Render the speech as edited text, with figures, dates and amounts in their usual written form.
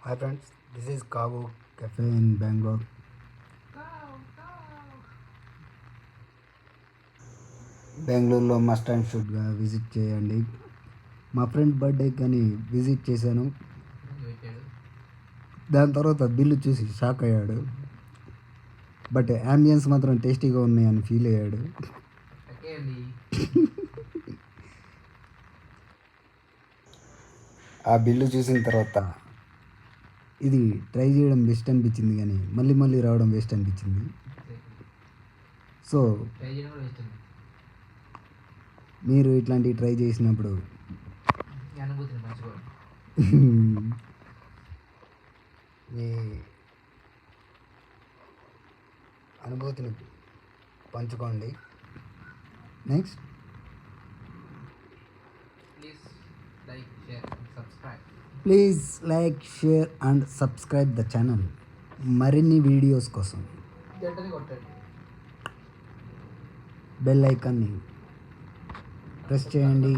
Hi friends, this is Kavu Cafe in Bangalore. బెంగళూరులో must and షుడ్గా visit చేయండి. మా friend birthday కానీ visit చేశాను. దాని తర్వాత బిల్లు చూసి షాక్ అయ్యాడు. బట్ యాంబియన్స్ మాత్రం టేస్టీగా ఉన్నాయని ఫీల్ అయ్యాడు. ఆ బిల్లు చూసిన తర్వాత ఇది ట్రై చేయడం బెస్ట్ అనిపించింది, కానీ మళ్ళీ మళ్ళీ రావడం వేస్ట్ అనిపించింది. సో మీరు ఇట్లాంటివి ట్రై చేసినప్పుడు మీ అనుభూతిని పంచుకోండి. Next please like share and subscribe the channel. మరిన్ని వీడియోస్ కోసం బెల్ ఐకాన్ని ప్రెస్ చేయండి.